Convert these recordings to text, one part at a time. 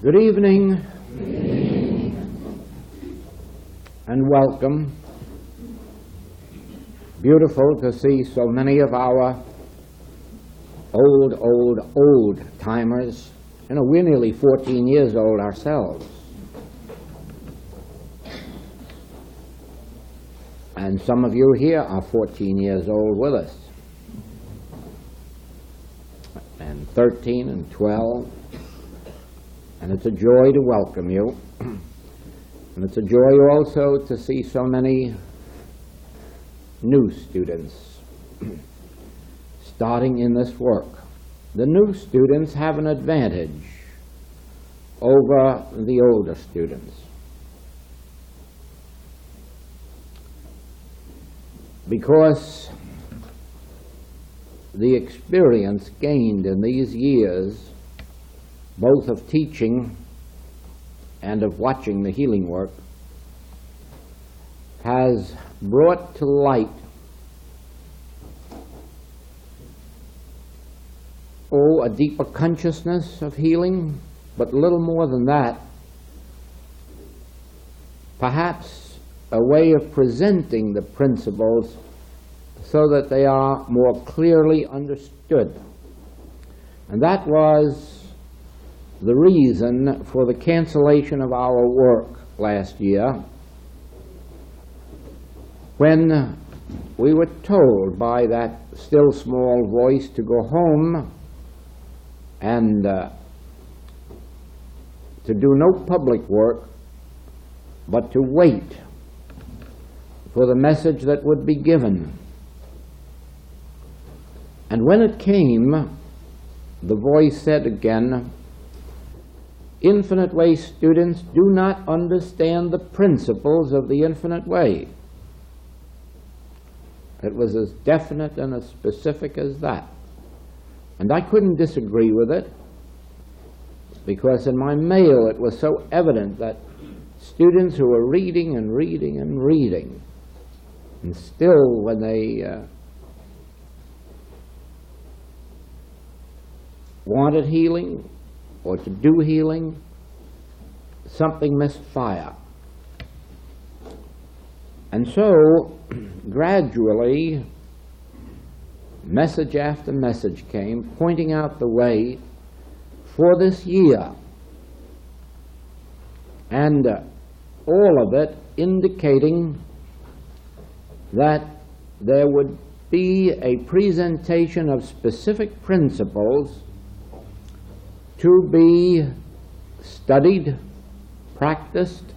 Good evening, and welcome. Beautiful to see so many of our old timers. You know, we're nearly 14 years old ourselves. And some of you here are 14 years old with us. And 13 and 12. And it's a joy to welcome you. And it's a joy also to see so many new students starting in this work. The new students have an advantage over the older students, because the experience gained in these years, both of teaching and of watching the healing work, has brought to light a deeper consciousness of healing, but little more than that, perhaps a way of presenting the principles so that they are more clearly understood. And that was the reason for the cancellation of our work last year, when we were told by that still small voice to go home and to do no public work, but to wait for the message that would be given. And when it came, the voice said again, "Infinite Way students do not understand the principles of the Infinite Way." It was as definite and as specific as that. And I couldn't disagree with it, because in my mail it was so evident that students who were reading and reading and reading, and still when they wanted healing or to do healing, something missed fire. And so, gradually, message after message came, pointing out the way for this year. And all of it indicating that there would be a presentation of specific principles to be studied, practiced,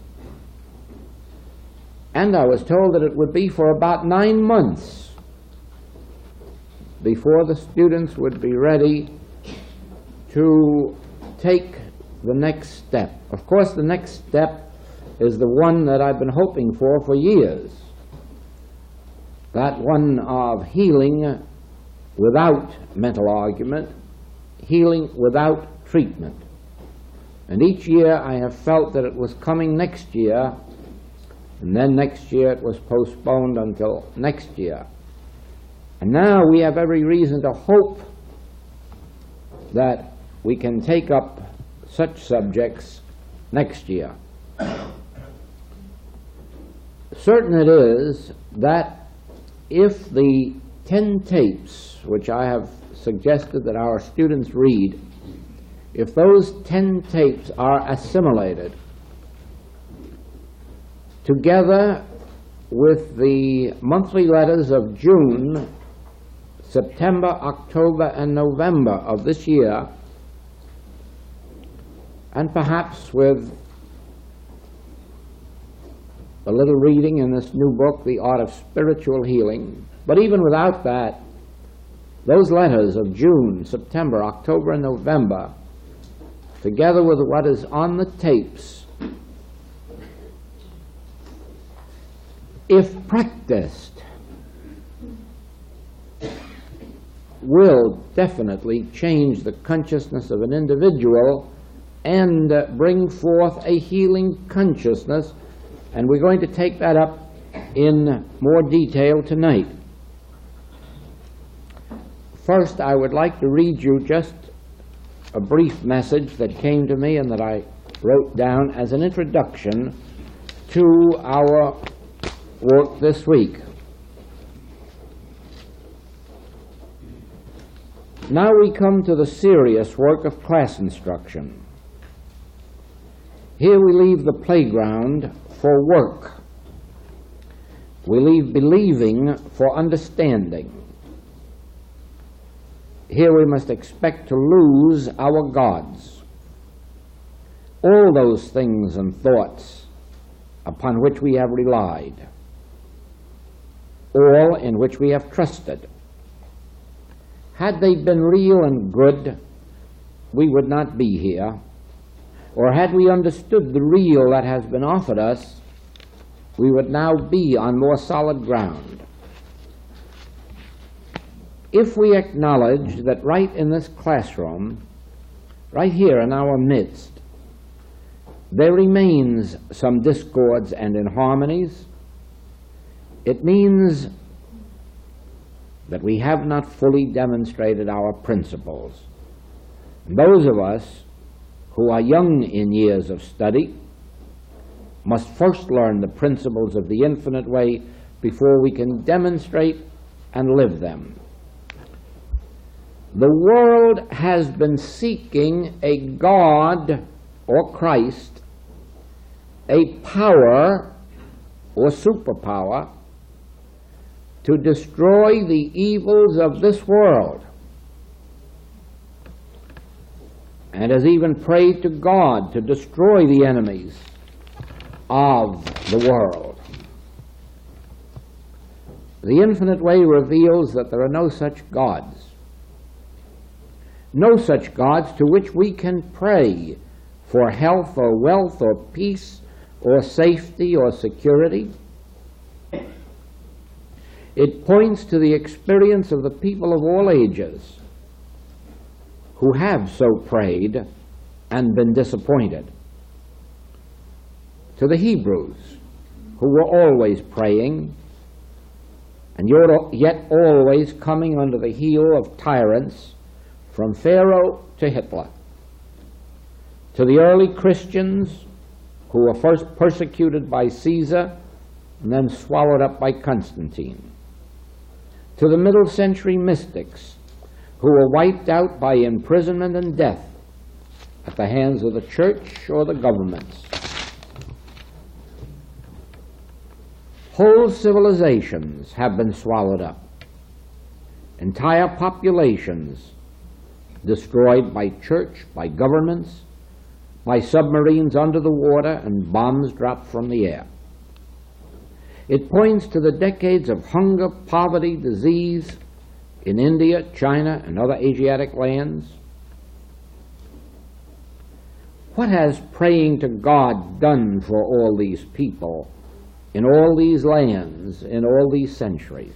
and I was told that it would be for about 9 months before the students would be ready to take the next step. Of course, the next step is the one that I've been hoping for years. That one of healing without mental argument, healing without treatment. And each year I have felt that it was coming next year, and then next year it was postponed until next year. And now we have every reason to hope that we can take up such subjects next year. Certain it is that if the 10 tapes, which I have suggested that our students read, if those 10 tapes are assimilated together with the monthly letters of June, September, October, and November of this year, and perhaps with a little reading in this new book, The Art of Spiritual Healing, but even without that, those letters of June, September, October, and November, together with what is on the tapes, if practiced, will definitely change the consciousness of an individual and bring forth a healing consciousness. And we're going to take that up in more detail tonight. First, I would like to read you just a brief message that came to me and that I wrote down as an introduction to our work this week. Now we come to the serious work of class instruction. Here we leave the playground for work. We leave believing for understanding. Here we must expect to lose our gods. All those things and thoughts upon which we have relied, all in which we have trusted. Had they been real and good, we would not be here. Or had we understood the real that has been offered us, we would now be on more solid ground. If we acknowledge that right in this classroom, right here in our midst, there remains some discords and inharmonies, it means that we have not fully demonstrated our principles. And those of us who are young in years of study must first learn the principles of the infinite way before we can demonstrate and live them. The world has been seeking a God or Christ, a power or superpower to destroy the evils of this world, and has even prayed to God to destroy the enemies of the world. The infinite way reveals that there are no such gods. No such gods to which we can pray for health or wealth or peace or safety or security. It points to the experience of the people of all ages who have so prayed and been disappointed. To the Hebrews, who were always praying and yet always coming under the heel of tyrants, from Pharaoh to Hitler. To the early Christians, who were first persecuted by Caesar and then swallowed up by Constantine. To the middle century mystics, who were wiped out by imprisonment and death at the hands of the church or the governments. Whole civilizations have been swallowed up. Entire populations destroyed by church, by governments, by submarines under the water and bombs dropped from the air. It points to the decades of hunger, poverty, disease in India, China, and other Asiatic lands. What has praying to God done for all these people in all these lands, in all these centuries?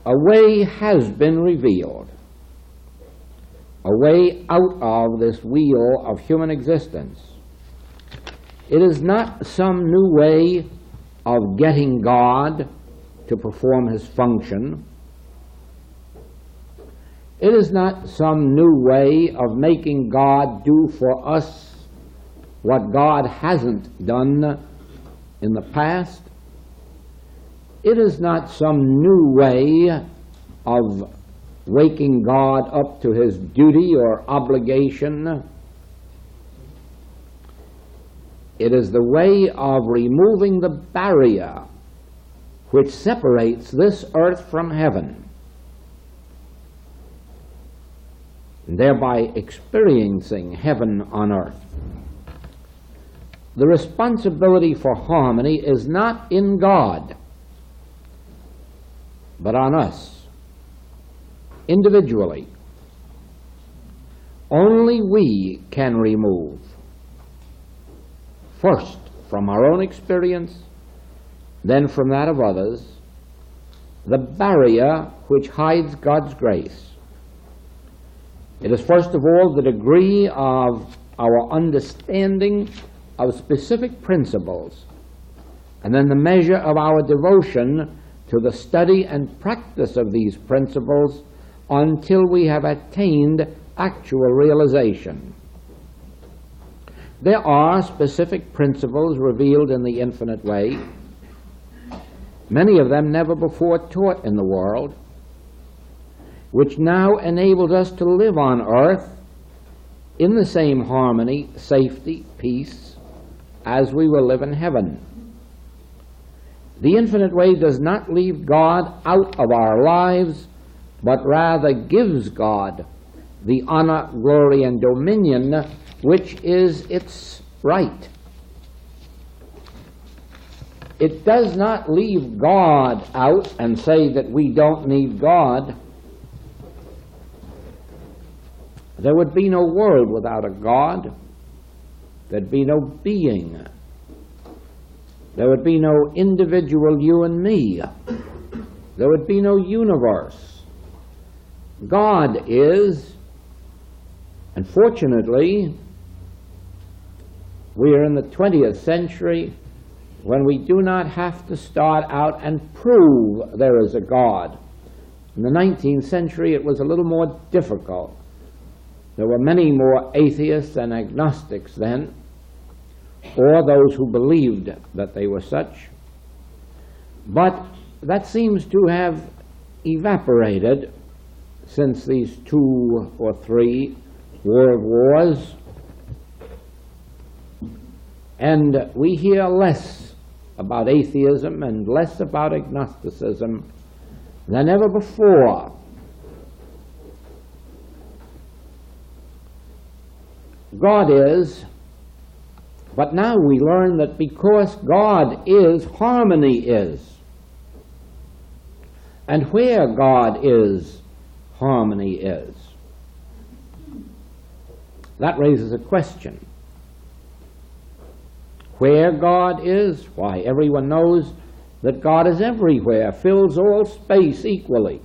A way has been revealed, a way out of this wheel of human existence. It is not some new way of getting God to perform his function. It is not some new way of making God do for us what God hasn't done in the past. It is not some new way of waking God up to his duty or obligation. It is the way of removing the barrier which separates this earth from heaven, and thereby experiencing heaven on earth. The responsibility for harmony is not in God, but on us, individually. Only we can remove, first from our own experience, then from that of others, the barrier which hides God's grace. It is first of all the degree of our understanding of specific principles, and then the measure of our devotion to the study and practice of these principles until we have attained actual realization. There are specific principles revealed in the infinite way, many of them never before taught in the world, which now enables us to live on earth in the same harmony, safety, peace, as we will live in heaven. The infinite way does not leave God out of our lives, but rather gives God the honor, glory, and dominion which is its right. It does not leave God out and say that we don't need God. There would be no world without a God. There'd be no being. There would be no individual you and me. There would be no universe. God is, and fortunately, we are in the 20th century when we do not have to start out and prove there is a God. In the 19th century, it was a little more difficult. There were many more atheists and agnostics then, or those who believed that they were such. But that seems to have evaporated since these 2 or 3 world wars, and we hear less about atheism and less about agnosticism than ever before. God is, but now we learn that because God is, harmony is. And where God is, harmony is. That raises a question. Where God is, why, everyone knows that God is everywhere, fills all space equally.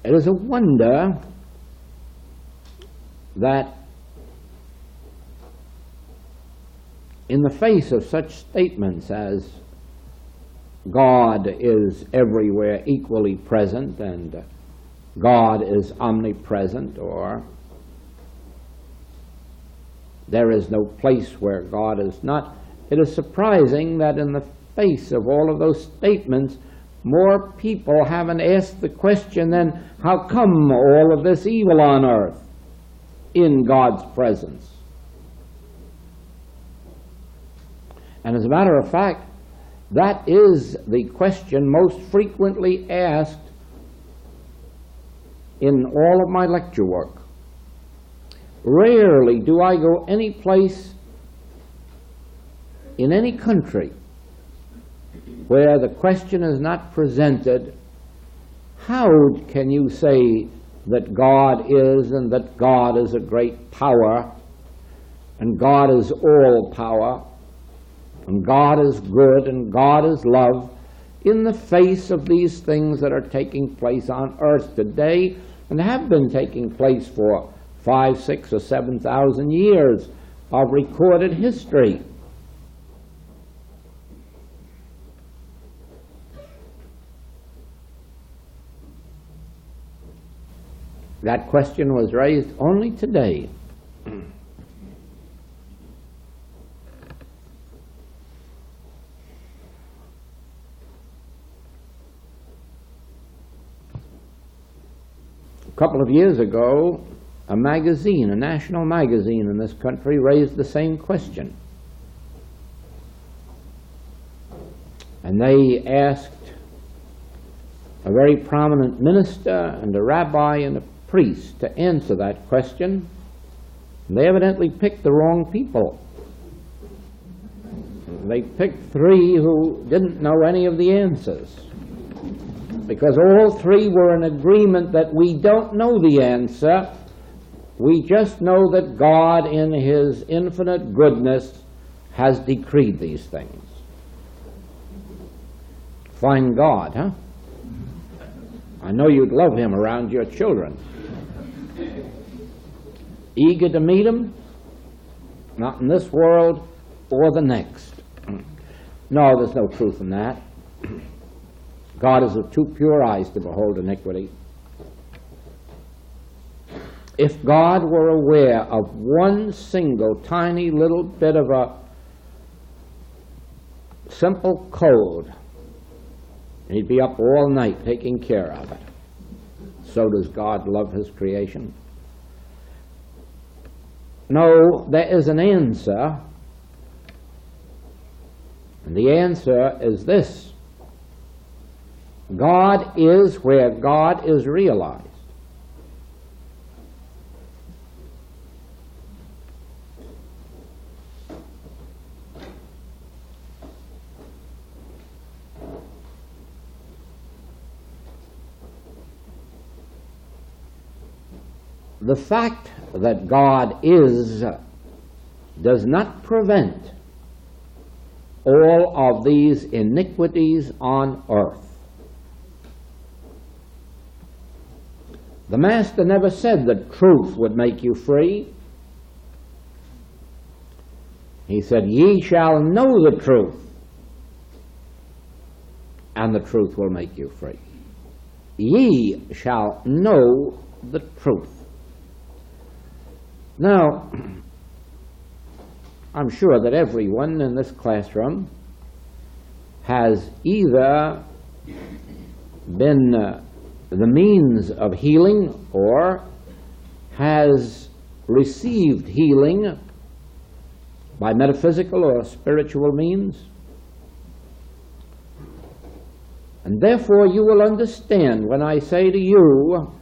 It is a wonder that in the face of such statements as God is everywhere equally present and God is omnipresent, or there is no place where God is not, it is surprising that in the face of all of those statements, more people haven't asked the question then, how come all of this evil on earth in God's presence? And as a matter of fact, that is the question most frequently asked in all of my lecture work. Rarely do I go any place in any country where the question is not presented, how can you say that God is and that God is a great power and God is all power and God is good and God is love in the face of these things that are taking place on earth today and have been taking place for 5, 6, or 7,000 years of recorded history? That question was raised only today. A couple of years ago, a magazine, a national magazine in this country, raised the same question. And they asked a very prominent minister and a rabbi and a priest to answer that question. And they evidently picked the wrong people. They picked 3 who didn't know any of the answers, because all 3 were in agreement that we don't know the answer. We just know that God in His infinite goodness has decreed these things. Fine God, huh? I know you'd love Him around your children. Eager to meet Him? Not in this world or the next. No, there's no truth in that. God is of too pure eyes to behold iniquity. If God were aware of one single tiny little bit of a simple cold, he'd be up all night taking care of it. So does God love his creation? No, there is an answer, and the answer is this: God is where God is realized. The fact that God is does not prevent all of these iniquities on earth. The Master never said that truth would make you free. He said, "Ye shall know the truth, and the truth will make you free." Ye shall know the truth. Now, I'm sure that everyone in this classroom has either been the means of healing or has received healing by metaphysical or spiritual means. And therefore you will understand when I say to you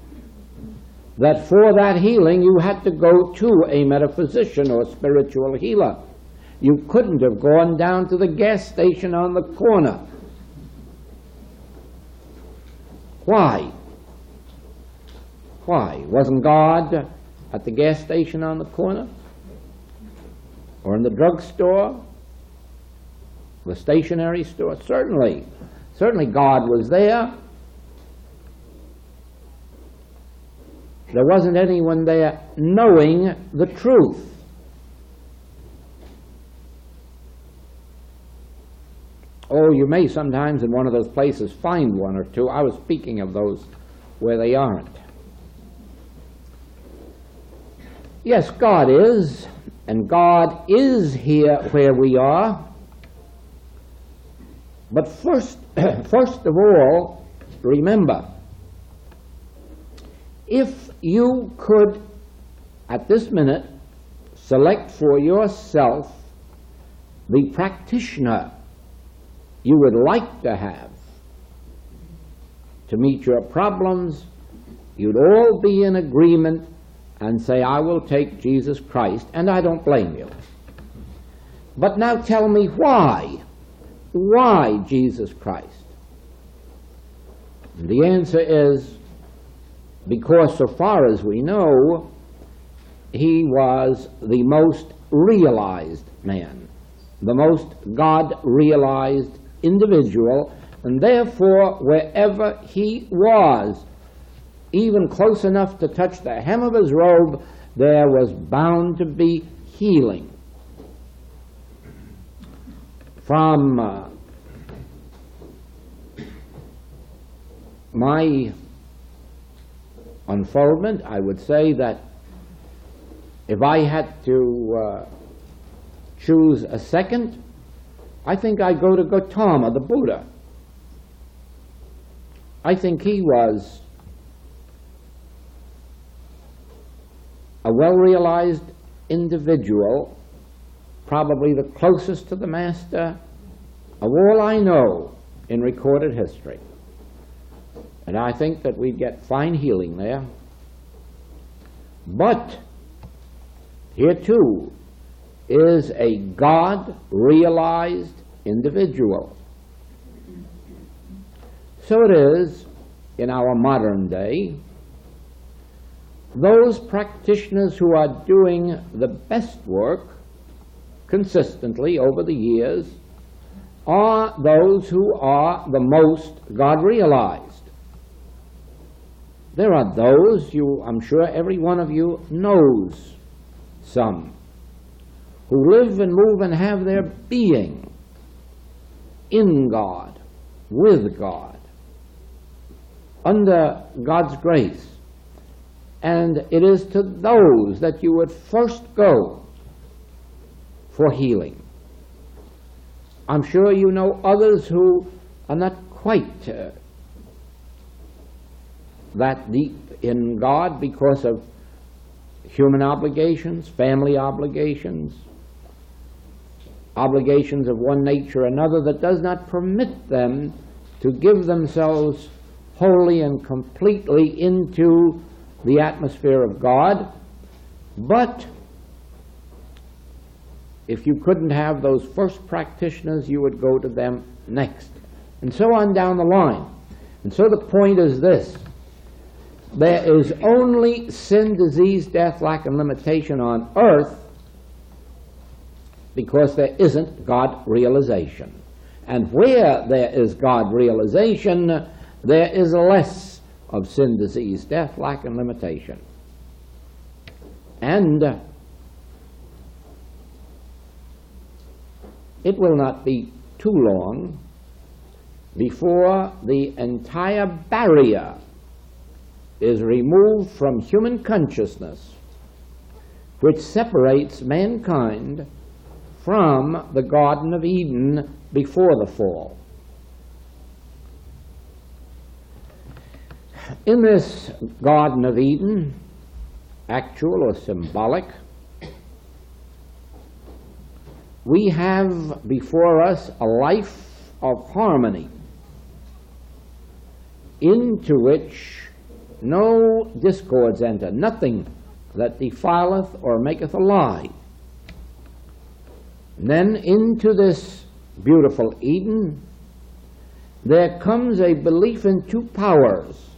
that for that healing you had to go to a metaphysician or spiritual healer. You couldn't have gone down to the gas station on the corner. Why? Why? Wasn't God at the gas station on the corner? Or in the drugstore? The stationery store? Certainly. Certainly God was there. There wasn't anyone there knowing the truth. Oh, you may sometimes in one of those places find one or two. I was speaking of those where they aren't. Yes, God is, and God is here where we are. But first of all, remember, if you could, at this minute, select for yourself the practitioner you would like to have to meet your problems, you'd all be in agreement and say, "I will take Jesus Christ," and I don't blame you. But now tell me why. Why Jesus Christ? And the answer is, because so far as we know, he was the most realized man, the most God-realized individual, and therefore wherever he was, even close enough to touch the hem of his robe, there was bound to be healing. From my unfoldment, I would say that if I had to choose a second, I think I'd go to Gautama, the Buddha. I think he was a well-realized individual, probably the closest to the Master of all I know in recorded history. And I think that we'd get fine healing there. But here too is a God-realized individual. So it is in our modern day. Those practitioners who are doing the best work consistently over the years are those who are the most God-realized. There are those, I'm sure every one of you knows some, who live and move and have their being in God, with God, under God's grace. And it is to those that you would first go for healing. I'm sure you know others who are not quite that deep in God because of human obligations, family obligations, obligations of one nature or another that does not permit them to give themselves wholly and completely into the atmosphere of God. But if you couldn't have those first practitioners, you would go to them next, and so on down the line. And so the point is this: there is only sin, disease, death, lack, and limitation on earth because there isn't God realization. And where there is God realization, there is less of sin, disease, death, lack, and limitation. And it will not be too long before the entire barrier is removed from human consciousness, which separates mankind from the Garden of Eden before the fall. In this Garden of Eden, actual or symbolic, we have before us a life of harmony into which no discords enter, nothing that defileth or maketh a lie. And then into this beautiful Eden there comes a belief in two powers,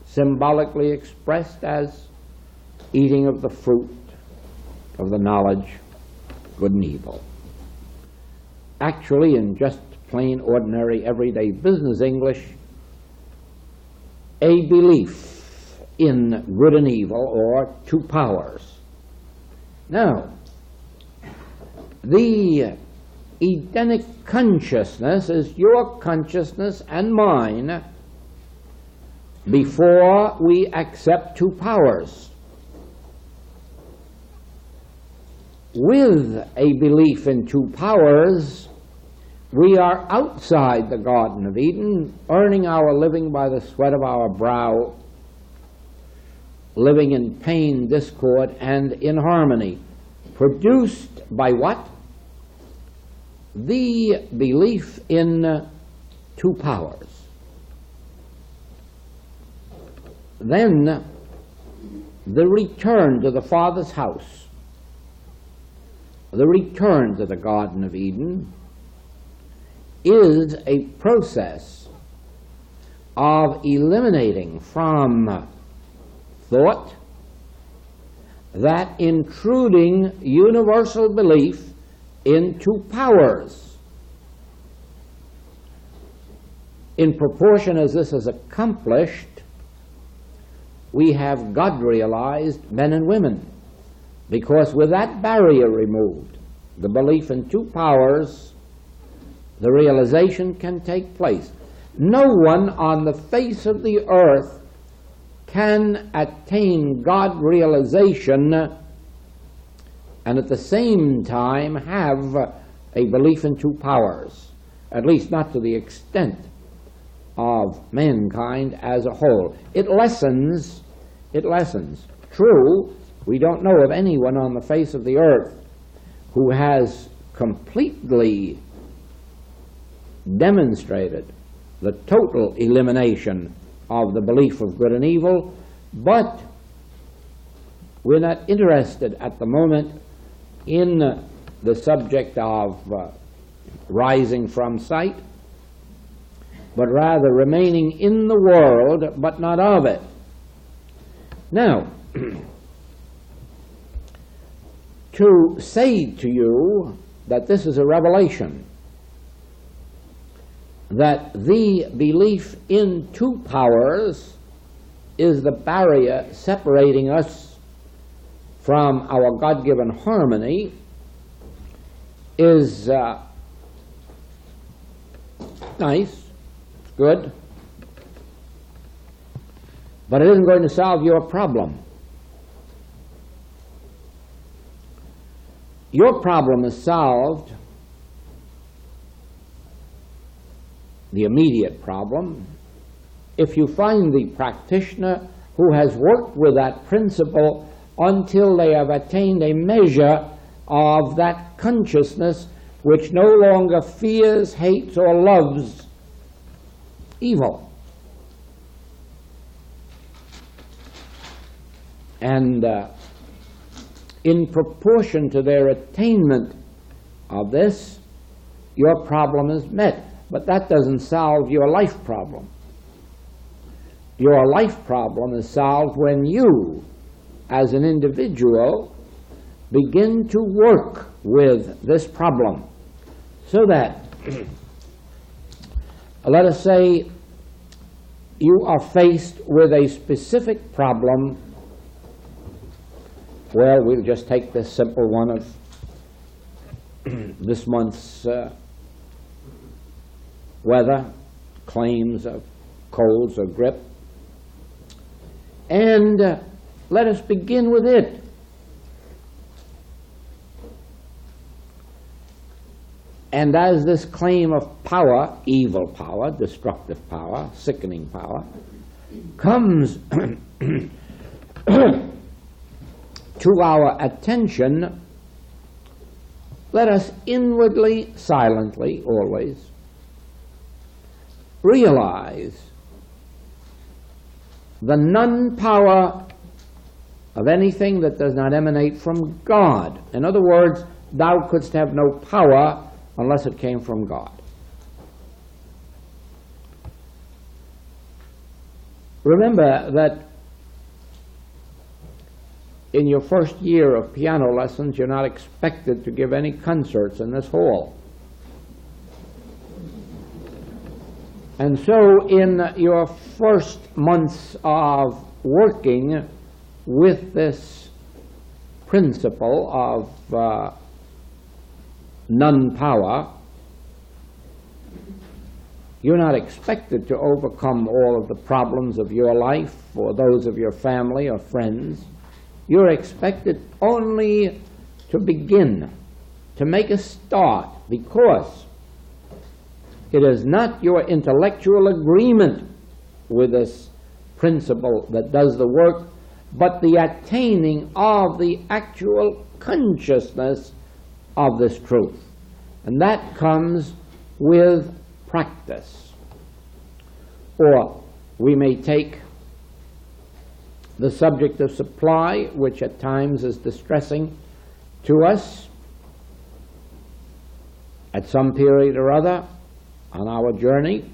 symbolically expressed as eating of the fruit of the knowledge of good and evil. Actually, in just plain, ordinary, everyday business English, a belief in good and evil, or two powers. Now, the Edenic consciousness is your consciousness and mine before we accept two powers. With a belief in two powers, we are outside the Garden of Eden, earning our living by the sweat of our brow, living in pain, discord, and inharmony. Produced by what? The belief in two powers. Then the return to the Father's house, the return to the Garden of Eden, is a process of eliminating from thought that intruding universal belief in two powers. In proportion as this is accomplished, we have God-realized men and women, because with that barrier removed, the belief in two powers, the realization can take place. No one on the face of the earth can attain God realization and at the same time have a belief in two powers, at least not to the extent of mankind as a whole. It lessens. True, we don't know of anyone on the face of the earth who has completely demonstrated the total elimination of the belief of good and evil, but we're not interested at the moment in the subject of rising from sight, but rather remaining in the world, but not of it. Now, to say to you that this is a revelation, that the belief in two powers is the barrier separating us from our God-given harmony, is nice, it's good, but it isn't going to solve your problem. Your problem is solved, the immediate problem, if you find the practitioner who has worked with that principle until they have attained a measure of that consciousness which no longer fears, hates, or loves evil. And in proportion to their attainment of this, your problem is met. But that doesn't solve your life problem. Your life problem is solved when you, as an individual, begin to work with this problem. So that, let us say, you are faced with a specific problem. Well, we'll just take this simple one of this month's weather, claims of colds or grip. And let us begin with it. And as this claim of power, evil power, destructive power, sickening power, comes to our attention, let us inwardly, silently, always, realize the non-power of anything that does not emanate from God. In other words, thou couldst have no power unless it came from God. Remember that in your first year of piano lessons, you're not expected to give any concerts in this hall. And so in your first months of working with this principle of non-power, you're not expected to overcome all of the problems of your life or those of your family or friends. You're expected only to begin, to make a start, because it is not your intellectual agreement with this principle that does the work, but the attaining of the actual consciousness of this truth. And that comes with practice. Or we may take the subject of supply, which at times is distressing to us at some period or other on our journey.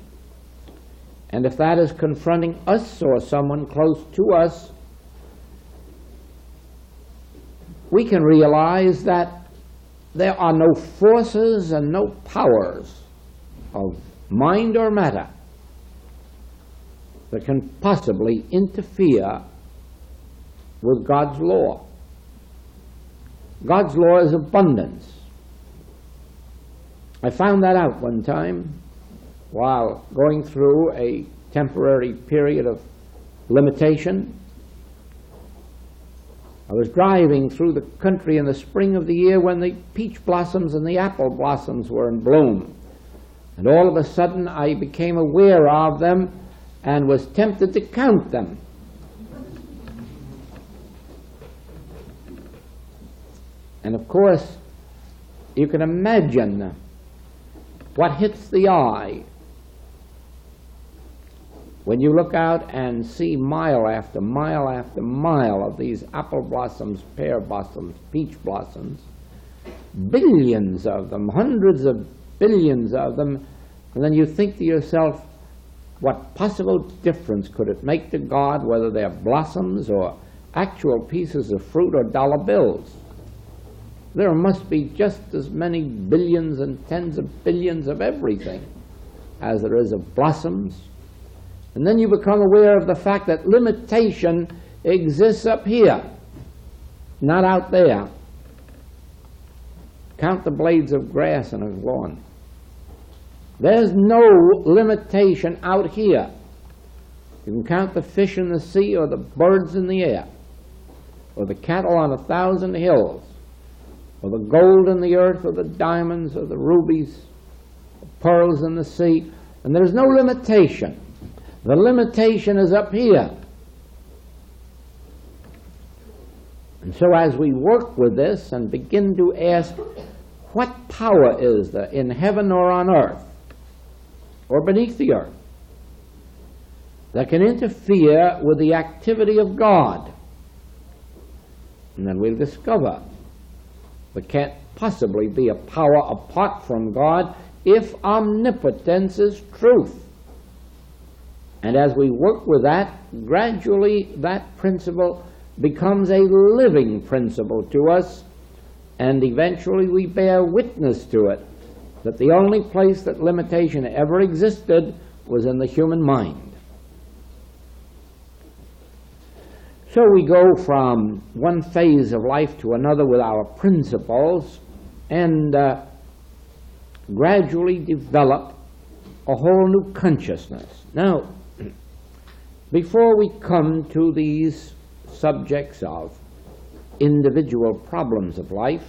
And if that is confronting us or someone close to us, we can realize that there are no forces and no powers of mind or matter that can possibly interfere with God's law. God's law is abundance. I found that out one time while going through a temporary period of limitation. I was driving through the country in the spring of the year when the peach blossoms and the apple blossoms were in bloom. And all of a sudden I became aware of them and was tempted to count them. And of course, you can imagine what hits the eye when you look out and see mile after mile of these apple blossoms, pear blossoms, peach blossoms, billions of them, hundreds of billions of them, and then you think to yourself, what possible difference could it make to God whether they're blossoms or actual pieces of fruit or dollar bills? There must be just as many billions and tens of billions of everything as there is of blossoms. And then you become aware of the fact that limitation exists up here, not out there. Count the blades of grass on a lawn. There's no limitation out here. You can count the fish in the sea or the birds in the air, or the cattle on 1,000 hills, or the gold in the earth, or the diamonds, or the rubies, the pearls in the sea, and there's no limitation. The limitation is up here. And so as we work with this and begin to ask, what power is there in heaven or on earth, or beneath the earth, that can interfere with the activity of God? And then we'll discover there can't possibly be a power apart from God if omnipotence is truth. And as we work with that, gradually that principle becomes a living principle to us, and eventually we bear witness to it, that the only place that limitation ever existed was in the human mind. So we go from one phase of life to another with our principles and gradually develop a whole new consciousness. Now, before we come to these subjects of individual problems of life,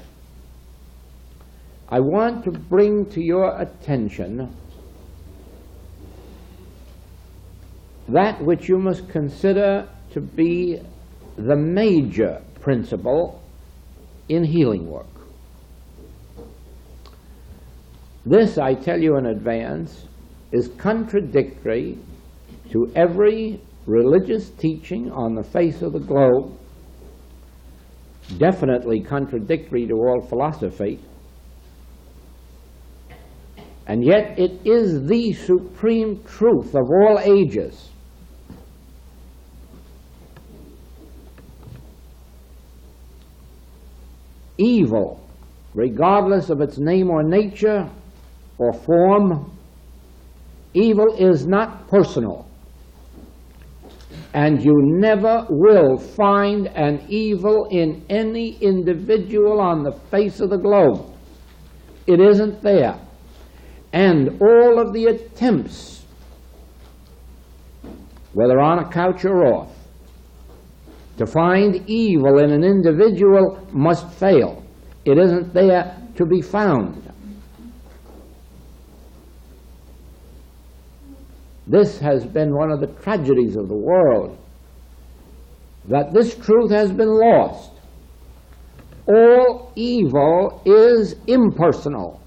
I want to bring to your attention that which you must consider to be the major principle in healing work. This, I tell you in advance, is contradictory to every religious teaching on the face of the globe, definitely contradictory to all philosophy, and yet it is the supreme truth of all ages. Evil, regardless of its name or nature or form, evil is not personal. And you never will find an evil in any individual on the face of the globe. It isn't there. And all of the attempts, whether on a couch or off, to find evil in an individual must fail. It isn't there to be found. This has been one of the tragedies of the world, that this truth has been lost. All evil is impersonal,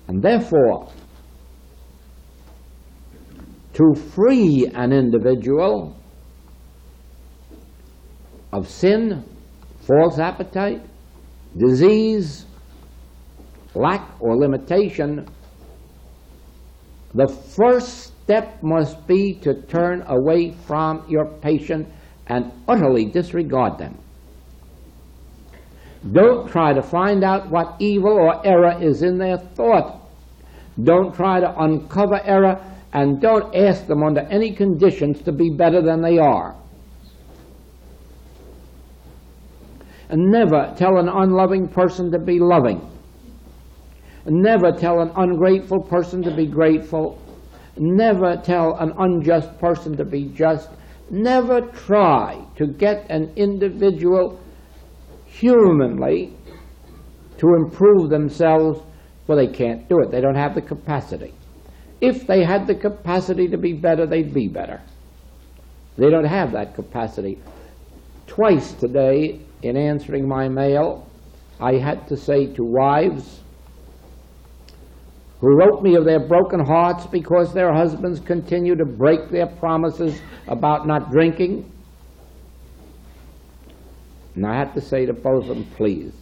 and therefore, to free an individual of sin, false appetite, disease, lack or limitation, the first step must be to turn away from your patient and utterly disregard them. Don't try to find out what evil or error is in their thought. Don't try to uncover error, and don't ask them under any conditions to be better than they are. And never tell an unloving person to be loving. And never tell an ungrateful person to be grateful. Never tell an unjust person to be just. Never try to get an individual humanly to improve themselves, for they can't do it. They don't have the capacity. If they had the capacity to be better, they'd be better. They don't have that capacity. Twice today, in answering my mail, I had to say to wives who wrote me of their broken hearts because their husbands continue to break their promises about not drinking, and I had to say to both of them, please,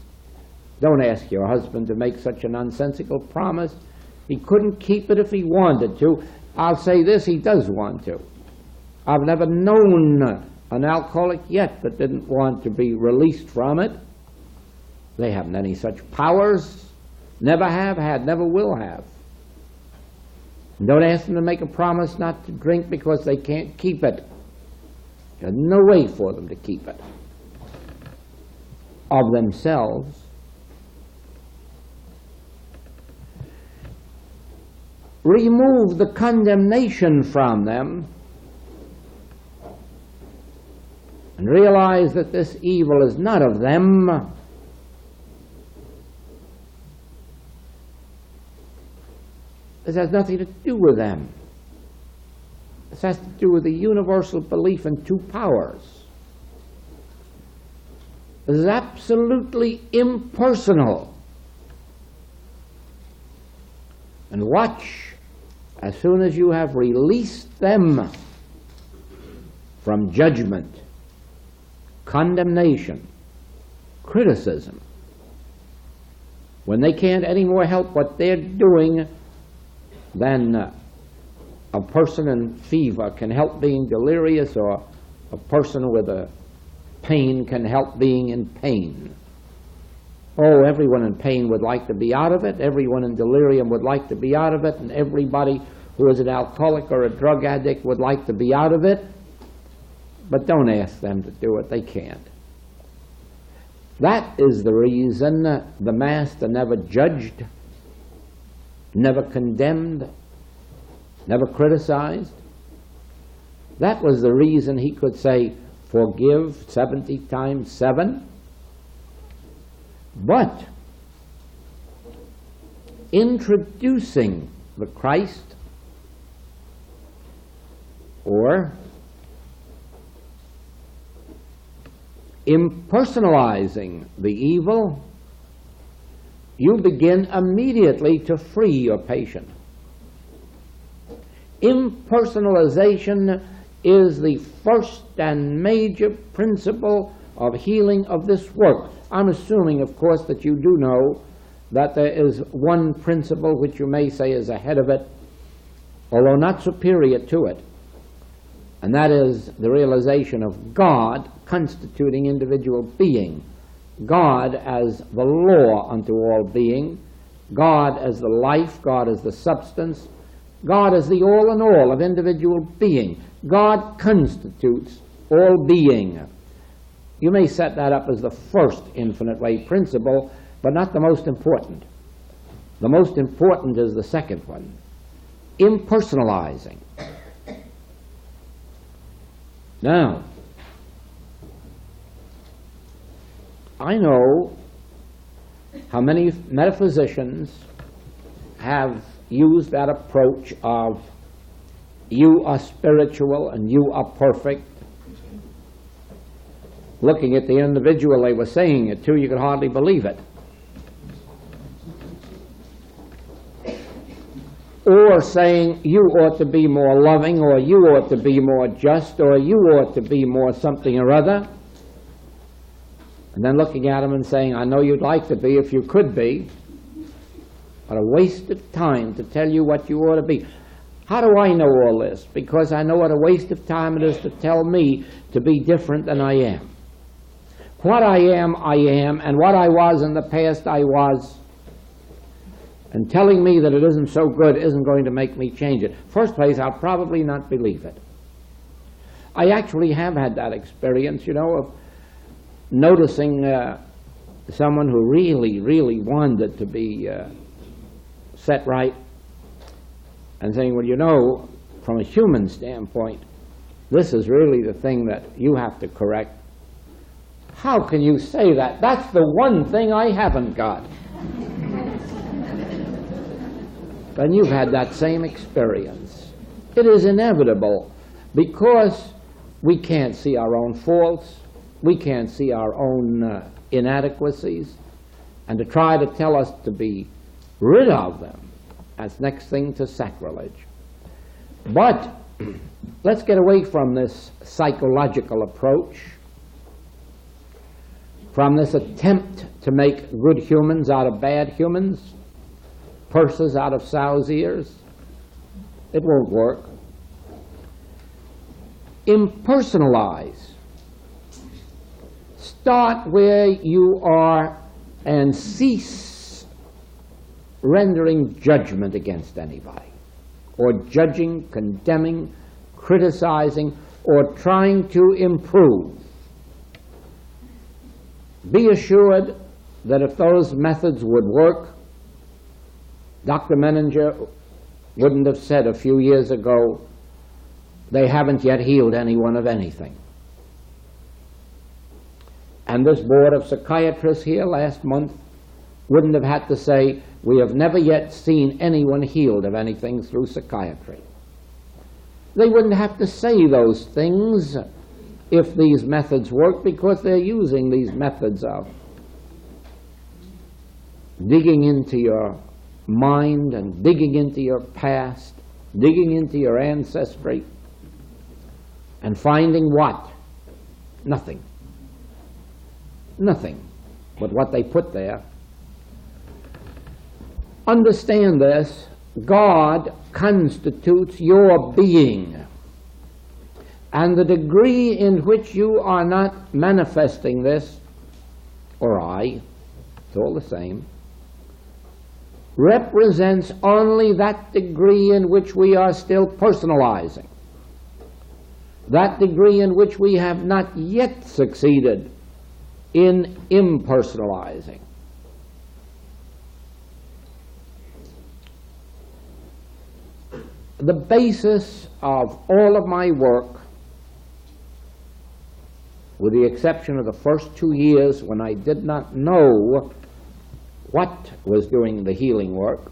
don't ask your husband to make such a nonsensical promise. He couldn't keep it if he wanted to. I'll say this, he does want to. I've never known an alcoholic yet that didn't want to be released from it. They haven't any such powers. Never have had, never will have. And don't ask them to make a promise not to drink because they can't keep it. There's no way for them to keep it of themselves. remove the condemnation from them and realize that this evil is not of them, this has nothing to do with them. This has to do with the universal belief in two powers. This is absolutely impersonal. And watch, as soon as you have released them from judgment, condemnation, criticism, when they can't anymore help what they're doing, then a person in fever can help being delirious, or a person with a pain can help being in pain. Oh, everyone in pain would like to be out of it. Everyone in delirium would like to be out of it. And everybody who is an alcoholic or a drug addict would like to be out of it. But don't ask them to do it. They can't. That is the reason the Master never judged, never condemned, never criticized. That was the reason he could say, forgive 70 times 7. But introducing the Christ, or impersonalizing the evil, you begin immediately to free your patient. Impersonalization is the first and major principle of healing of this work. I'm assuming, of course, that you do know that there is one principle which you may say is ahead of it, although not superior to it, and that is the realization of God constituting individual being, God as the law unto all being, God as the life, God as the substance, God as the all in all of individual being. God constitutes all being. You may set that up as the first infinite way principle, but not the most important. The most important is the second one, impersonalizing. Now, I know how many metaphysicians have used that approach of you are spiritual and you are perfect. Looking at the individual they were saying it to, you could hardly believe it. Or saying you ought to be more loving, or you ought to be more just, or you ought to be more something or other. And then looking at them and saying, I know you'd like to be if you could be, but a waste of time to tell you what you ought to be. How do I know all this? Because I know what a waste of time it is to tell me to be different than I am. What I am, and what I was in the past, I was. And telling me that it isn't so good isn't going to make me change it. First place, I'll probably not believe it. I actually have had that experience, of noticing someone who really, really wanted to be set right, and saying, well, from a human standpoint, this is really the thing that you have to correct. How can you say that? That's the one thing I haven't got. And you've had that same experience. It is inevitable, because we can't see our own faults, we can't see our own inadequacies, and to try to tell us to be rid of them, that's next thing to sacrilege. But let's get away from this psychological approach, from this attempt to make good humans out of bad humans, purses out of sow's ears. It won't work. Impersonalize. Start where you are and cease rendering judgment against anybody, or judging, condemning, criticizing, or trying to improve. Be assured that if those methods would work, Dr. Menninger wouldn't have said a few years ago, they haven't yet healed anyone of anything. And this board of psychiatrists here last month wouldn't have had to say, we have never yet seen anyone healed of anything through psychiatry. They wouldn't have to say those things if these methods work, because they're using these methods of digging into your mind and digging into your past, digging into your ancestry, and finding what? Nothing. Nothing but what they put there. Understand this, God constitutes your being. And the degree in which you are not manifesting this, or I, it's all the same, represents only that degree in which we are still personalizing. That degree in which we have not yet succeeded in impersonalizing. The basis of all of my work, with the exception of the first 2 years when I did not know what was doing the healing work,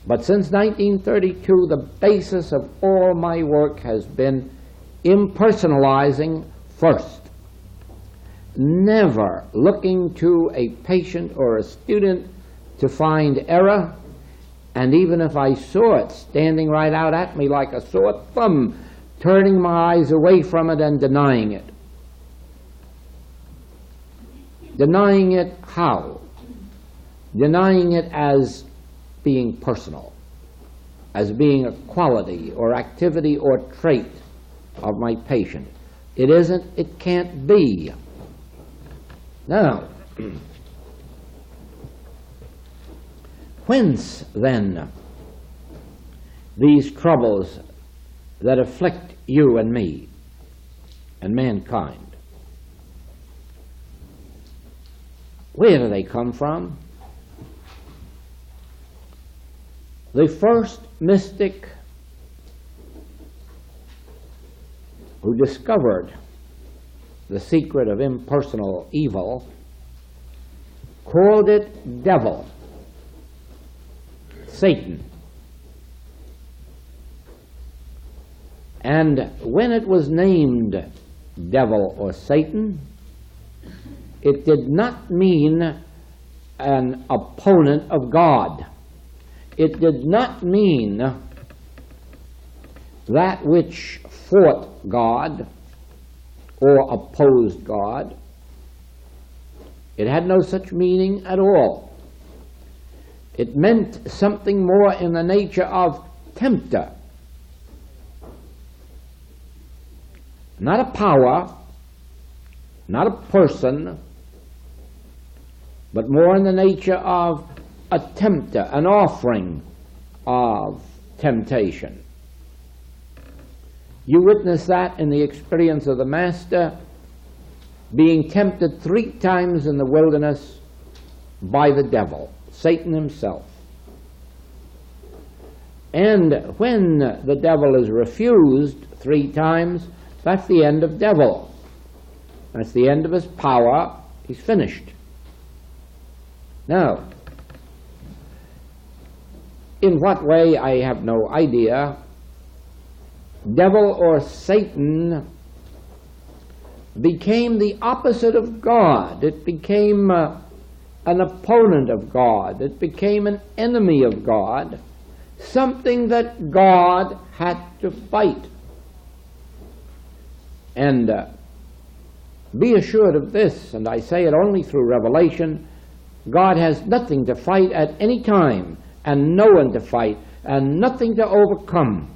but since 1932, the basis of all my work has been impersonalizing first. Never looking to a patient or a student to find error, and even if I saw it standing right out at me like a sore thumb, turning my eyes away from it and denying it. Denying it how? Denying it as being personal, as being a quality or activity or trait of my patient. It isn't, it can't be. Now, whence then these troubles that afflict you and me and mankind? Where do they come from? The first mystic who discovered the secret of impersonal evil called it devil, Satan. And when it was named devil or Satan, it did not mean an opponent of God. It did not mean that which fought God or opposed God. It had no such meaning at all. It meant something more in the nature of tempter. Not a power, not a person, but more in the nature of a tempter, an offering of temptation. You witness that in the experience of the Master being tempted 3 times in the wilderness by the devil, Satan himself. And when the devil is refused 3 times, that's the end of devil. That's the end of his power. He's finished. Now, in what way, I have no idea, devil or Satan became the opposite of God. It became an opponent of God. It became an enemy of God, something that God had to fight. And be assured of this, and I say it only through revelation, God has nothing to fight at any time, and no one to fight, and nothing to overcome.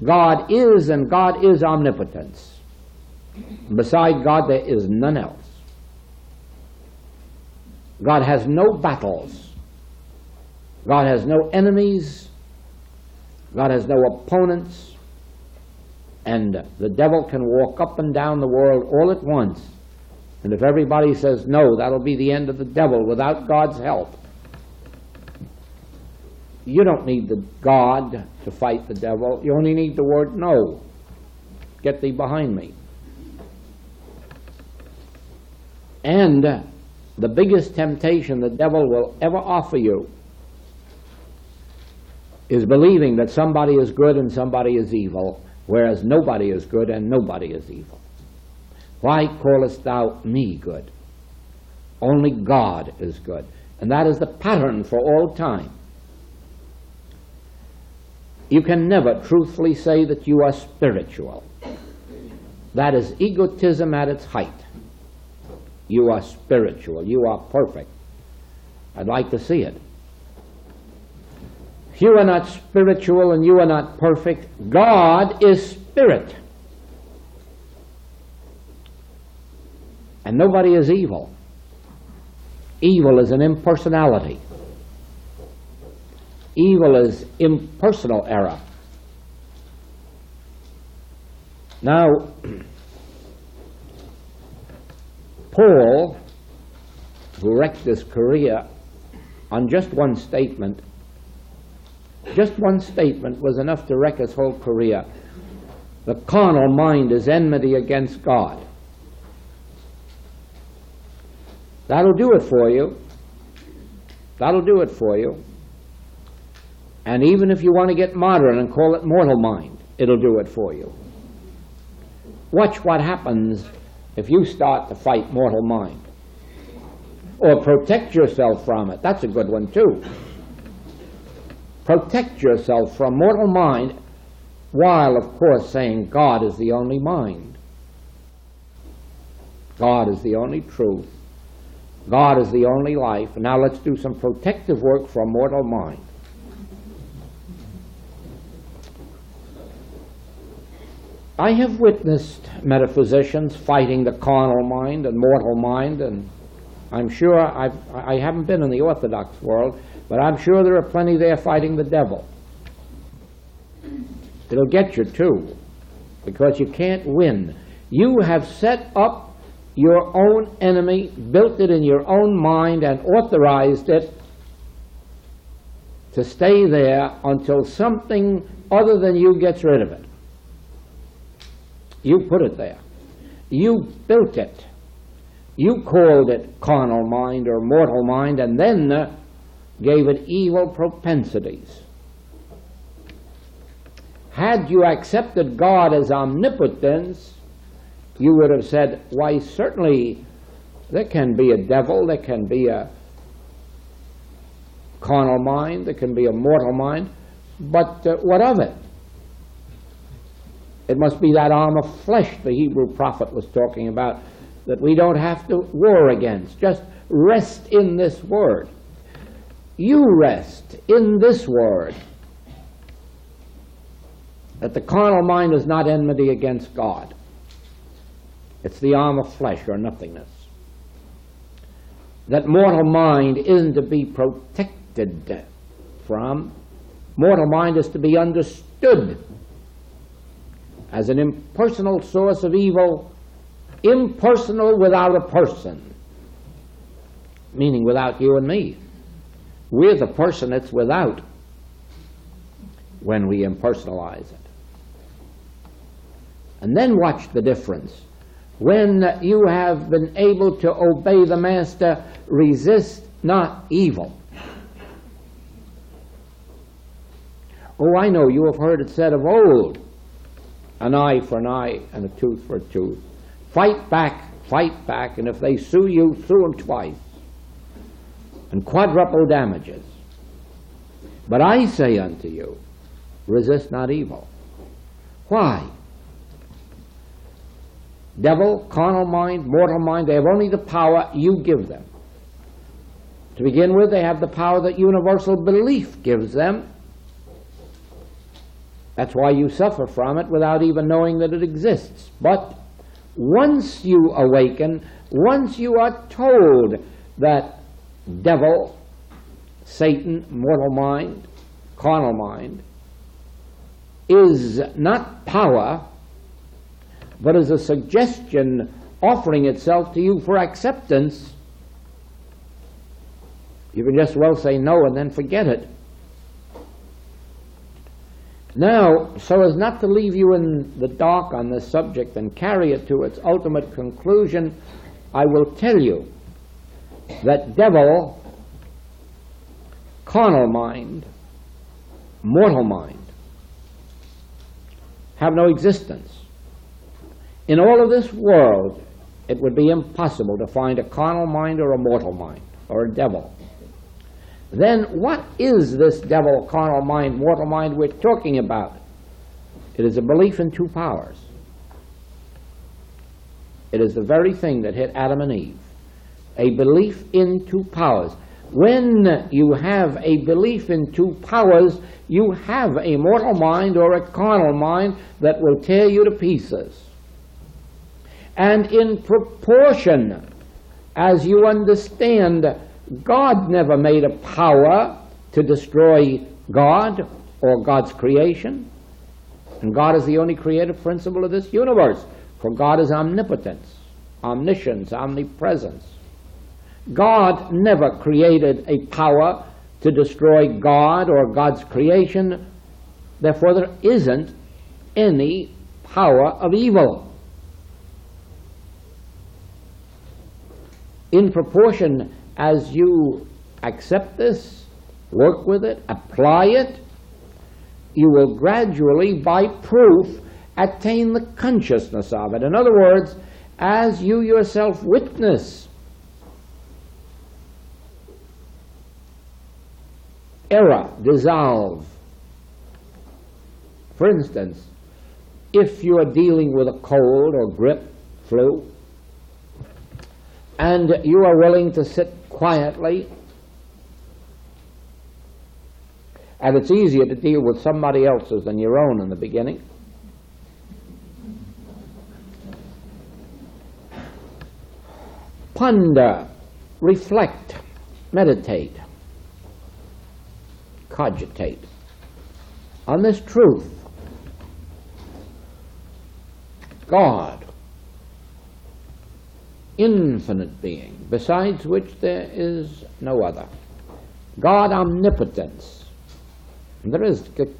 God is, and God is omnipotence. Beside God, there is none else. God has no battles. God has no enemies. God has no opponents. And the devil can walk up and down the world all at once. And if everybody says no, that'll be the end of the devil without God's help. You don't need the God to fight the devil. You only need the word no. Get thee behind me. And the biggest temptation the devil will ever offer you is believing that somebody is good and somebody is evil, whereas nobody is good and nobody is evil. Why callest thou me good? Only God is good. And that is the pattern for all time. You can never truthfully say that you are spiritual. That is egotism at its height. You are spiritual. You are perfect. I'd like to see it. If you are not spiritual and you are not perfect, God is spirit. And nobody is evil. Evil is an impersonality. Evil is impersonal error. Now, Paul, who wrecked his career on just one statement was enough to wreck his whole career. The carnal mind is enmity against God. That'll do it for you. That'll do it for you. And even if you want to get modern and call it mortal mind, it'll do it for you. Watch what happens if you start to fight mortal mind. Or protect yourself from it. That's a good one too. Protect yourself from mortal mind, while of course saying God is the only mind. God is the only truth. God is the only life. Now let's do some protective work from mortal mind. I have witnessed metaphysicians fighting the carnal mind and mortal mind, and I'm sure I haven't been in the Orthodox world, but I'm sure there are plenty there fighting the devil. It'll get you too, because you can't win. You have set up your own enemy, built it in your own mind, and authorized it to stay there until something other than you gets rid of it. You put it there. You built it. You called it carnal mind or mortal mind, and then gave it evil propensities. Had you accepted God as omnipotence, you would have said, why, certainly there can be a devil, there can be a carnal mind, there can be a mortal mind, but what of it? It must be that arm of flesh the Hebrew prophet was talking about, that we don't have to war against. Just rest in this word. You rest in this word, that the carnal mind is not enmity against God. It's the arm of flesh or nothingness. That mortal mind isn't to be protected from. Mortal mind is to be understood as an impersonal source of evil, impersonal without a person, meaning without you and me. We're the person it's without when we impersonalize it. And then watch the difference. When you have been able to obey the Master, resist not evil. Oh, I know you have heard it said of old, an eye for an eye and a tooth for a tooth. Fight back, and if they sue you, sue them twice, and quadruple damages. But I say unto you, resist not evil. Why? Devil, carnal mind, mortal mind, they have only the power you give them. To begin with, they have the power that universal belief gives them. That's why you suffer from it without even knowing that it exists. But once you awaken, once you are told that devil, Satan, mortal mind, carnal mind, is not power, but is a suggestion offering itself to you for acceptance, you can just well say no and then forget it. Now, so as not to leave you in the dark on this subject and carry it to its ultimate conclusion, I will tell you that devil, carnal mind, mortal mind, have no existence. In all of this world, it would be impossible to find a carnal mind or a mortal mind or a devil. Then what is this devil, carnal mind, mortal mind we're talking about? It is a belief in two powers. It is the very thing that hit Adam and Eve. A belief in two powers. When you have a belief in two powers, you have a mortal mind or a carnal mind that will tear you to pieces. And in proportion as you understand God never made a power to destroy God or God's creation, and God is the only creative principle of this universe, for God is omnipotence, omniscience, omnipresence. God never created a power to destroy God or God's creation, therefore there isn't any power of evil. In proportion as you accept this, work with it, apply it, you will gradually, by proof, attain the consciousness of it. In other words, as you yourself witness error dissolve. For instance, if you are dealing with a cold or grip, flu, and you are willing to sit quietly, and it's easier to deal with somebody else's than your own in the beginning. Ponder, reflect, meditate, cogitate on this truth. God, infinite being, besides which there is no other. God, omnipotence. There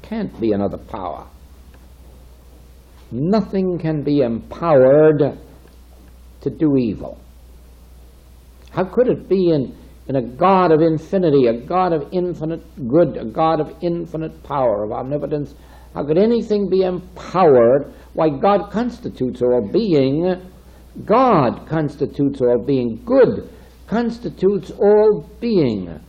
can't be another power. Nothing can be empowered to do evil. How could it be in a God of infinity, a God of infinite good, a God of infinite power, of omnipotence? How could anything be empowered? Why, God constitutes all being. God constitutes all being. Good constitutes all being.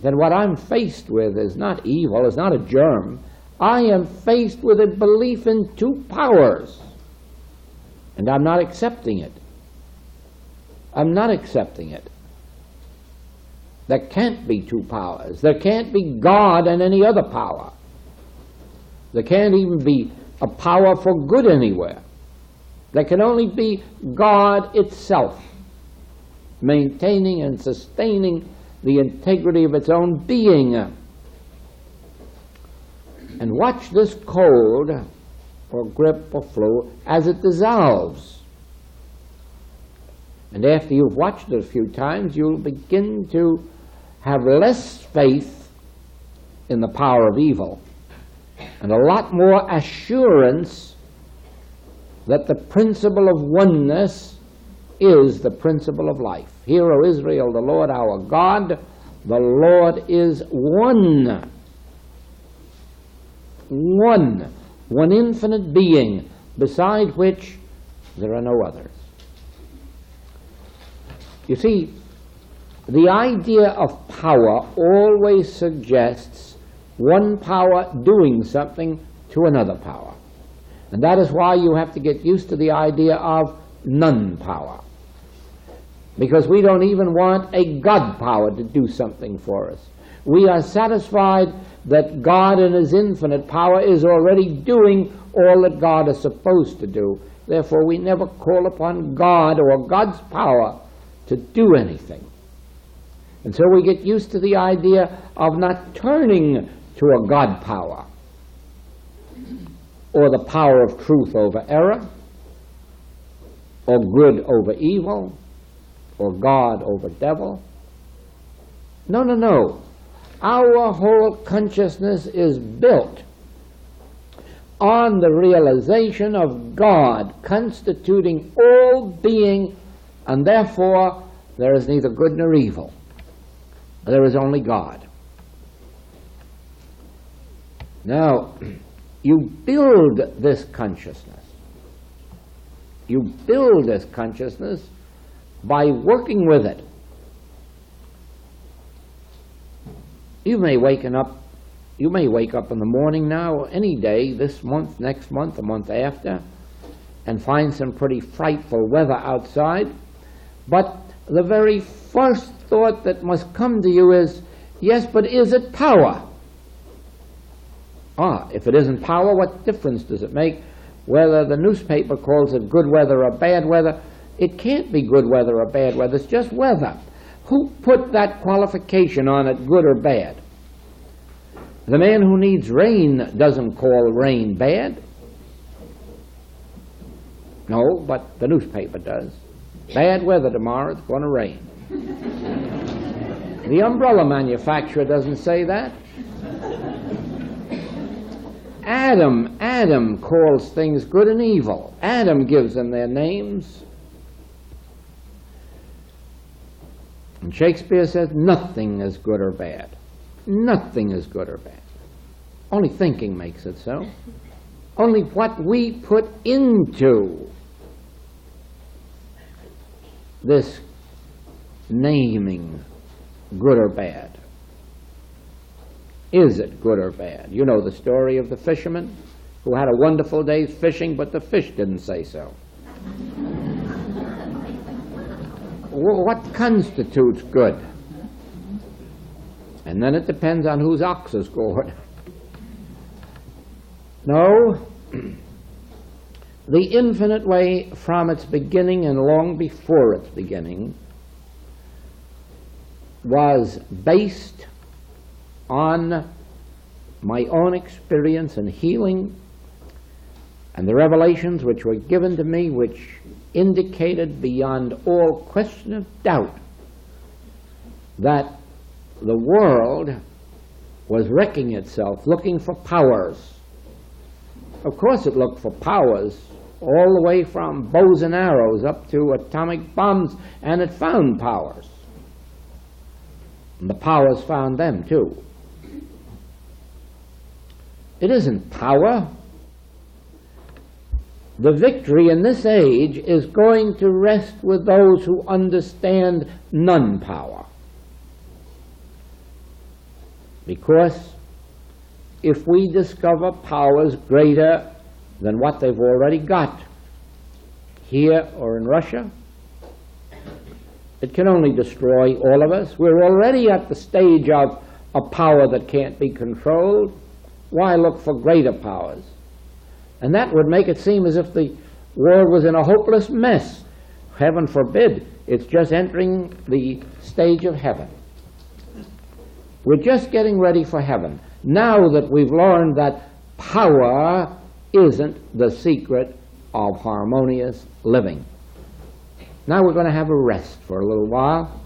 Then what I'm faced with is not evil, is not a germ. I am faced with a belief in two powers. And I'm not accepting it. I'm not accepting it. There can't be two powers. There can't be God and any other power. There can't even be a power for good anywhere. There can only be God itself, maintaining and sustaining the integrity of its own being. And watch this cold or grip or flu as it dissolves. And after you've watched it a few times, you'll begin to have less faith in the power of evil and a lot more assurance that the principle of oneness is the principle of life. Hear, O Israel, the Lord our God, the Lord is one. One infinite being, beside which there are no others. You see, the idea of power always suggests one power doing something to another power. And that is why you have to get used to the idea of non-power. Because we don't even want a God power to do something for us. We are satisfied that God in His infinite power is already doing all that God is supposed to do. Therefore, we never call upon God or God's power to do anything. And so we get used to the idea of not turning to a God power, or the power of truth over error, or good over evil, or God over devil. No. Our whole consciousness is built on the realization of God constituting all being, and therefore there is neither good nor evil. There is only God. Now, you build this consciousness. You build this consciousness by working with it. You may wake up in the morning now, any day, this month, next month, the month after, and find some pretty frightful weather outside. But the very first thought that must come to you is, yes, but is it power? If it isn't power, what difference does it make whether the newspaper calls it good weather or bad weather? It can't be good weather or bad weather, it's just weather. Who put that qualification on it, good or bad? The man who needs rain doesn't call rain bad. No, but the newspaper does. Bad weather tomorrow, it's going to rain. The umbrella manufacturer doesn't say that. Adam calls things good and evil. Adam gives them their names. And Shakespeare says nothing is good or bad. Nothing is good or bad. Only thinking makes it so. Only what we put into this naming good or bad. Is it good or bad? You know the story of the fisherman who had a wonderful day's fishing, but the fish didn't say so. What constitutes good? And then it depends on whose ox is gored. No, the infinite way from its beginning and long before its beginning was based on my own experience and healing and the revelations which were given to me, which indicated beyond all question of doubt that the world was wrecking itself, looking for powers. Of course it looked for powers, all the way from bows and arrows up to atomic bombs, and it found powers. And the powers found them too. It isn't power. The victory in this age is going to rest with those who understand non-power. Because if we discover powers greater than what they've already got, here or in Russia, it can only destroy all of us. We're already at the stage of a power that can't be controlled. Why look for greater powers? And that would make it seem as if the world was in a hopeless mess. Heaven forbid, it's just entering the stage of heaven. We're just getting ready for heaven. Now that we've learned that power isn't the secret of harmonious living. Now we're going to have a rest for a little while.